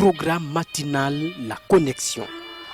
programme matinal La Connexion.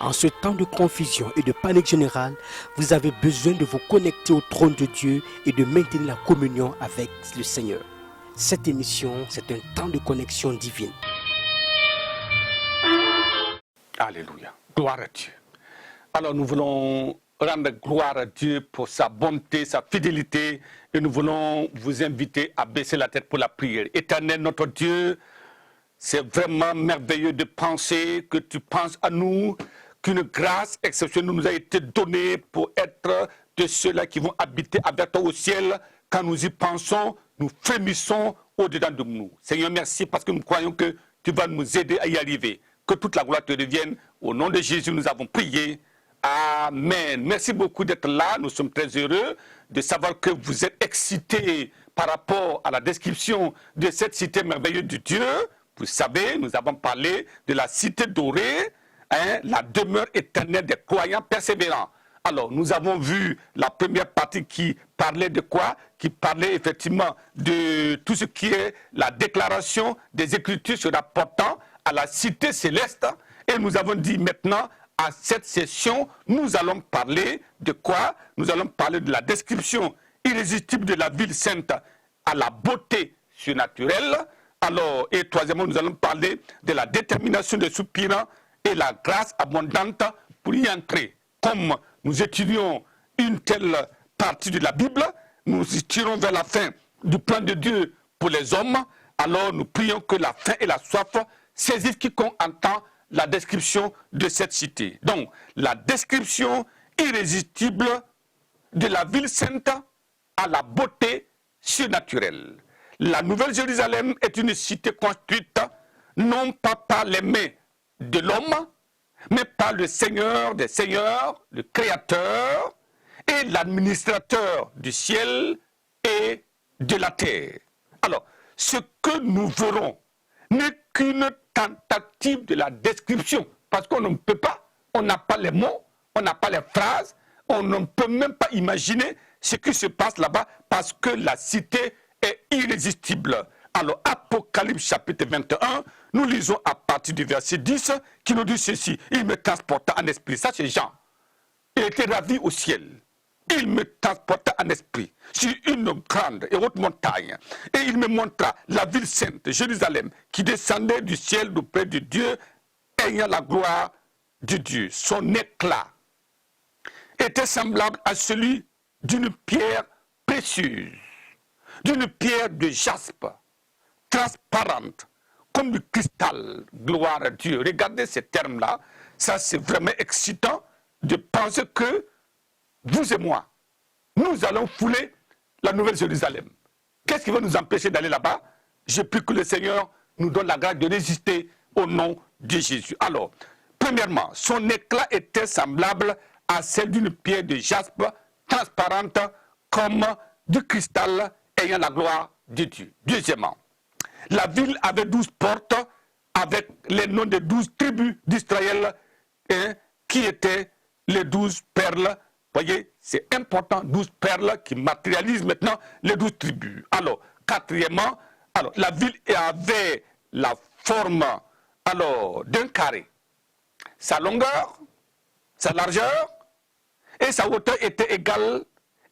En ce temps de confusion et de panique générale, vous avez besoin de vous connecter au trône de Dieu et de maintenir la communion avec le Seigneur. Cette émission, c'est un temps de connexion divine. Alléluia. Gloire à Dieu. Alors nous voulons rendre gloire à Dieu pour sa bonté, sa fidélité, et nous voulons vous inviter à baisser la tête pour la prière. Éternel notre Dieu, c'est vraiment merveilleux de penser que tu penses à nous, qu'une grâce exceptionnelle nous a été donnée pour être de ceux-là qui vont habiter avec toi au ciel. Quand nous y pensons, nous frémissons au-dedans de nous. Seigneur, merci parce que nous croyons que tu vas nous aider à y arriver. Que toute la gloire te revienne. Au nom de Jésus, nous avons prié. Amen. Merci beaucoup d'être là. Nous sommes très heureux de savoir que vous êtes excités par rapport à la description de cette cité merveilleuse de Dieu. Vous savez, nous avons parlé de la cité dorée, la demeure éternelle des croyants persévérants. Alors, nous avons vu la première partie qui parlait de quoi? Qui parlait effectivement de tout ce qui est la déclaration des Écritures se rapportant à la cité céleste. Et nous avons dit maintenant, à cette session, nous allons parler de quoi? Nous allons parler de la description irrésistible de la ville sainte à la beauté surnaturelle. Alors, et troisièmement, nous allons parler de la détermination des soupirants et la grâce abondante pour y entrer. Comme nous étudions une telle partie de la Bible, nous tirons vers la fin du plan de Dieu pour les hommes. Alors, nous prions que la faim et la soif saisissent quiconque entend la description de cette cité. Donc, la description irrésistible de la ville sainte à la beauté surnaturelle. La Nouvelle Jérusalem est une cité construite non pas par les mains de l'homme, mais par le Seigneur des Seigneurs, le Créateur et l'administrateur du ciel et de la terre. Alors, ce que nous verrons n'est qu'une tentative de la description, parce qu'on ne peut pas, on n'a pas les mots, on n'a pas les phrases, on ne peut même pas imaginer ce qui se passe là-bas, parce que la cité est irrésistible. Alors, Apocalypse chapitre 21, nous lisons à partir du verset 10, qui nous dit ceci: il me transporta en esprit. Ça, c'est Jean. Il était ravi au ciel. Il me transporta en esprit sur une grande et haute montagne. Et il me montra la ville sainte, Jérusalem, qui descendait du ciel d'auprès de Dieu, ayant la gloire de Dieu. Son éclat était semblable à celui d'une pierre précieuse, d'une pierre de jaspe, transparente, comme du cristal. Gloire à Dieu. Regardez ces termes-là. Ça, c'est vraiment excitant de penser que vous et moi, nous allons fouler la Nouvelle Jérusalem. Qu'est-ce qui va nous empêcher d'aller là-bas? Je prie que le Seigneur nous donne la grâce de résister au nom de Jésus. Alors, premièrement, son éclat était semblable à celle d'une pierre de jaspe transparente comme du cristal ayant la gloire de Dieu. Deuxièmement, la ville avait 12 portes avec les noms des 12 tribus d'Israël qui étaient les 12 perles. Voyez, c'est important, 12 perles qui matérialisent maintenant les 12 tribus. Alors, quatrièmement, la ville avait la forme d'un carré. Sa longueur, sa largeur et sa hauteur étaient égales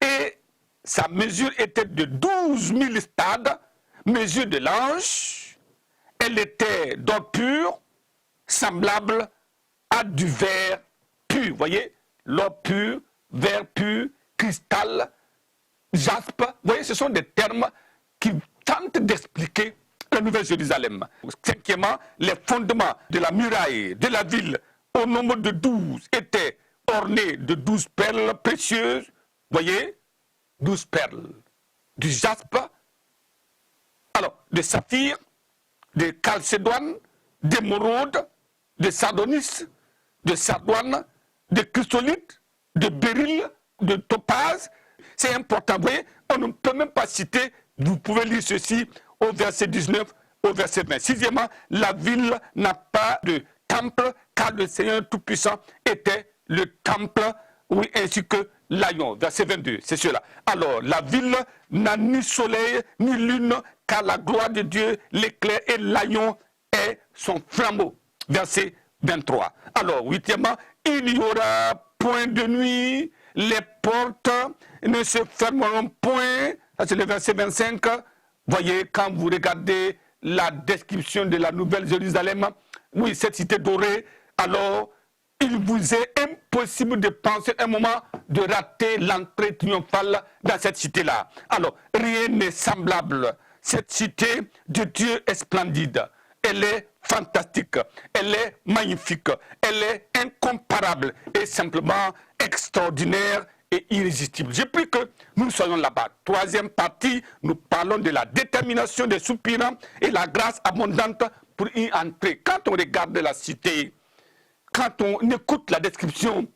et sa mesure était de 12 000 stades, mesure de l'ange. Elle était d'or pur, semblable à du verre pur. Voyez, l'or pur, verre pur, cristal, jaspe. Vous voyez, ce sont des termes qui tentent d'expliquer la Nouvelle Jérusalem. Cinquièmement, les fondements de la muraille de la ville, au nombre de 12, étaient ornés de 12 perles précieuses. Vous voyez, 12 perles, du jaspe, de saphir, de chalcédoine, d'émeraude, de sardonis, de sardoine, de chrysolite, de béryl, de topaz. C'est important, vous voyez, on ne peut même pas citer, vous pouvez lire ceci au verset 19, au verset 20. Sixièmement, la ville n'a pas de temple, car le Seigneur Tout-Puissant était le temple, oui, ainsi que l'agneau. Verset 22, c'est cela. Alors, la ville n'a ni soleil, ni lune, car la gloire de Dieu l'éclaire et l'agneau est son flambeau. verset 23. Alors, huitièmement, il n'y aura point de nuit, les portes ne se fermeront point. Ça, c'est le verset 25. Voyez, quand vous regardez la description de la Nouvelle Jérusalem, oui, cette cité dorée, alors il vous est impossible de penser un moment de rater l'entrée triomphale dans cette cité-là. Alors, rien n'est semblable. Cette cité de Dieu est splendide. Elle est fantastique. Elle est magnifique. Elle est incomparable et simplement extraordinaire et irrésistible. Je prie que nous soyons là-bas. Troisième partie, nous parlons de la détermination des soupirants et la grâce abondante pour y entrer. Quand on regarde la cité, quand on écoute la description,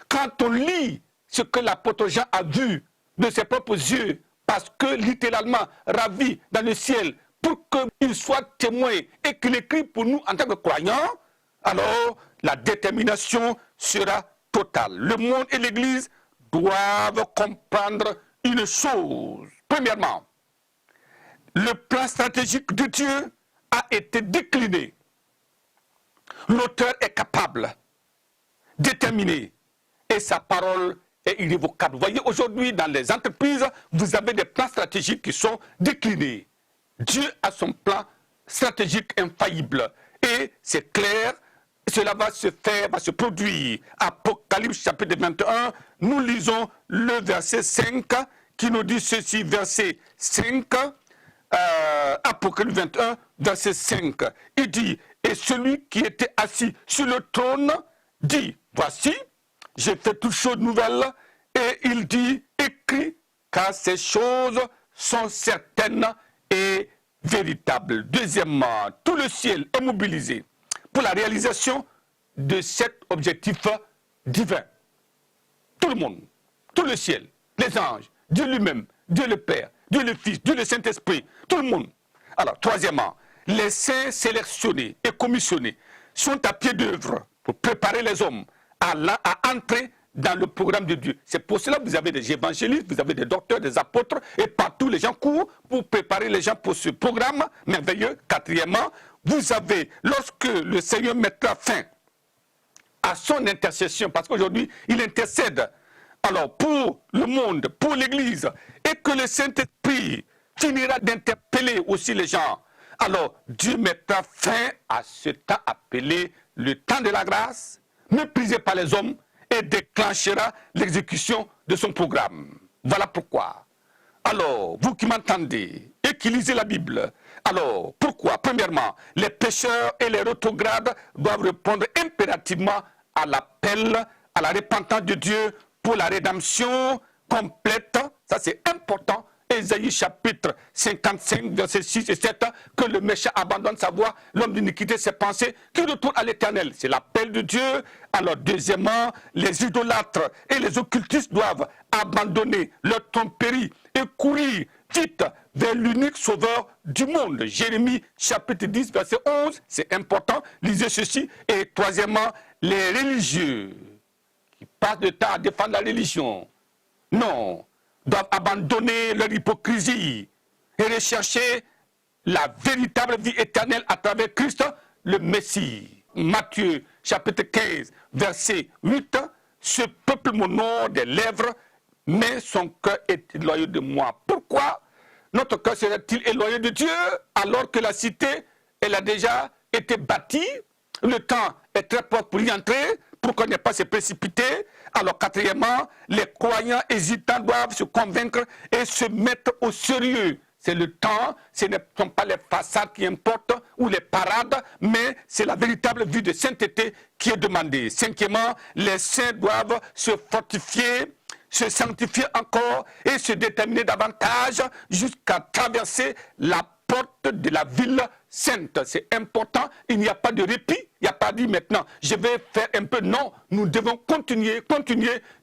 quand on lit ce que l'apôtre Jean a vu de ses propres yeux, parce que littéralement ravi dans le ciel, pour qu'il soit témoin et qu'il écrit pour nous en tant que croyants, alors la détermination sera totale. Le monde et l'Église doivent comprendre une chose. Premièrement, le plan stratégique de Dieu a été décliné. L'auteur est capable, déterminé, et sa parole est irrévocable. Vous voyez, aujourd'hui, dans les entreprises, vous avez des plans stratégiques qui sont déclinés. Dieu a son plan stratégique infaillible. Et c'est clair, cela va se faire, va se produire. Apocalypse chapitre 21, nous lisons le verset 5 qui nous dit ceci, verset 5, Apocalypse 21, verset 5. Il dit, et celui qui était assis sur le trône dit, voici, j'ai fait toutes choses nouvelles, et il dit, écrit, car ces choses sont certaines et véritables. Deuxièmement, tout le ciel est mobilisé pour la réalisation de cet objectif divin. Tout le monde, tout le ciel, les anges, Dieu lui-même, Dieu le Père, Dieu le Fils, Dieu le Saint-Esprit, tout le monde. Alors, troisièmement, les saints sélectionnés et commissionnés sont à pied d'œuvre pour préparer les hommes à entrer dans le programme de Dieu. C'est pour cela que vous avez des évangélistes, vous avez des docteurs, des apôtres, et partout les gens courent pour préparer les gens pour ce programme merveilleux. Quatrièmement, vous avez, lorsque le Seigneur mettra fin à son intercession, parce qu'aujourd'hui, il intercède alors pour le monde, pour l'Église, et que le Saint-Esprit finira d'interpeller aussi les gens, alors Dieu mettra fin à ce temps appelé le temps de la grâce, méprisé par les hommes, et déclenchera l'exécution de son programme. Voilà pourquoi. Alors, vous qui m'entendez et qui lisez la Bible, alors pourquoi? Premièrement, les pécheurs et les rétrogrades doivent répondre impérativement à l'appel, à la repentance de Dieu pour la rédemption complète. Ça, c'est important. Ésaïe chapitre 55, versets 6 et 7, que le méchant abandonne sa voie, l'homme d'iniquité ses pensées, qui retourne à l'éternel. C'est l'appel de Dieu. Alors, deuxièmement, les idolâtres et les occultistes doivent abandonner leur tromperie et courir vite vers l'unique sauveur du monde. Jérémie chapitre 10, verset 11, c'est important, lisez ceci. Et troisièmement, les religieux qui passent le temps à défendre la religion, non, doivent abandonner leur hypocrisie et rechercher la véritable vie éternelle à travers Christ, le Messie. Matthieu, chapitre 15, verset 8, « Ce peuple m'honore des lèvres, mais son cœur est éloigné de moi. » Pourquoi notre cœur serait-il éloigné de Dieu alors que la cité, elle a déjà été bâtie? Le temps est très proche pour y entrer, pour qu'on n'ait pas se précipiter. Alors, quatrièmement, les croyants hésitants doivent se convaincre et se mettre au sérieux. C'est le temps, ce ne sont pas les façades qui importent ou les parades, mais c'est la véritable vie de sainteté qui est demandée. Cinquièmement, les saints doivent se fortifier, se sanctifier encore et se déterminer davantage jusqu'à traverser la porte de la ville sainte. C'est important, il n'y a pas de répit, il n'y a pas dit maintenant, je vais faire un peu. Non, nous devons continuer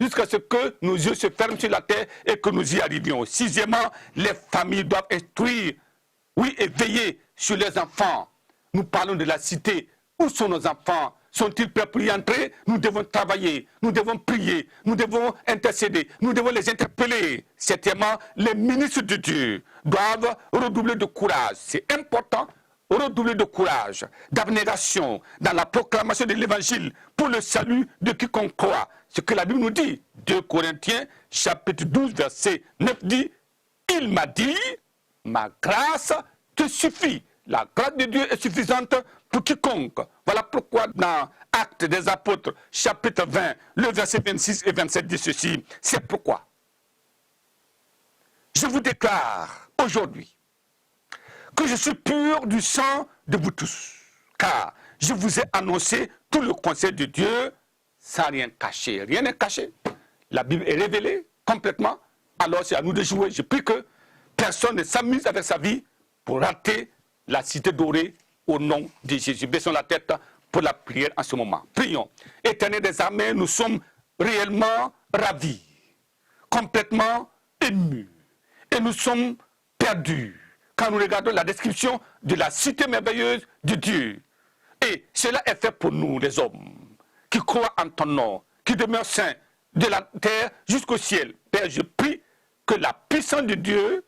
jusqu'à ce que nos yeux se ferment sur la terre et que nous y arrivions. Sixièmement, les familles doivent instruire, oui, et veiller sur les enfants. Nous parlons de la cité. Où sont nos enfants? Sont-ils prêts pour y entrer? Nous devons travailler, nous devons prier, nous devons intercéder, nous devons les interpeller. Septièmement, les ministres de Dieu doivent redoubler de courage. C'est important redoubler de courage, d'abnégation dans la proclamation de l'évangile pour le salut de quiconque croit. Ce que la Bible nous dit, 2 Corinthiens chapitre 12 verset 9 dit, il m'a dit, ma grâce te suffit. La grâce de Dieu est suffisante pour quiconque. Voilà pourquoi dans Actes des Apôtres chapitre 20, le verset 26 et 27 dit ceci. C'est pourquoi je vous déclare aujourd'hui que je suis pur du sang de vous tous, car je vous ai annoncé tout le conseil de Dieu sans rien cacher. Rien n'est caché. La Bible est révélée complètement. Alors c'est à nous de jouer. Je prie que personne ne s'amuse avec sa vie pour rater la cité dorée au nom de Jésus. Baissons la tête pour la prière en ce moment. Prions. Éternel des armées, nous sommes réellement ravis, complètement émus. Et nous sommes perdus quand nous regardons la description de la cité merveilleuse de Dieu. Et cela est fait pour nous, les hommes, qui croient en ton nom, qui demeurent saints de la terre jusqu'au ciel. Père, je prie que la puissance de Dieu,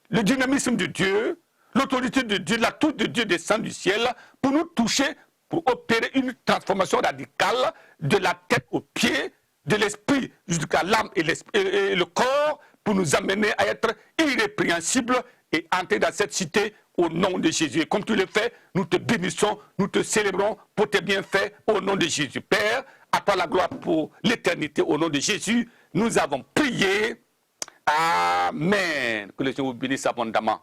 le dynamisme de Dieu, l'autorité de Dieu, la touche de Dieu descend du ciel pour nous toucher, pour opérer une transformation radicale de la tête aux pieds, de l'esprit jusqu'à l'âme et le corps, pour nous amener à être irrépréhensibles et entrer dans cette cité au nom de Jésus. Et comme tu le fais, nous te bénissons, nous te célébrons pour tes bienfaits au nom de Jésus. Père, à toi la gloire pour l'éternité au nom de Jésus. Nous avons prié. Amen. Que le Seigneur vous bénisse abondamment.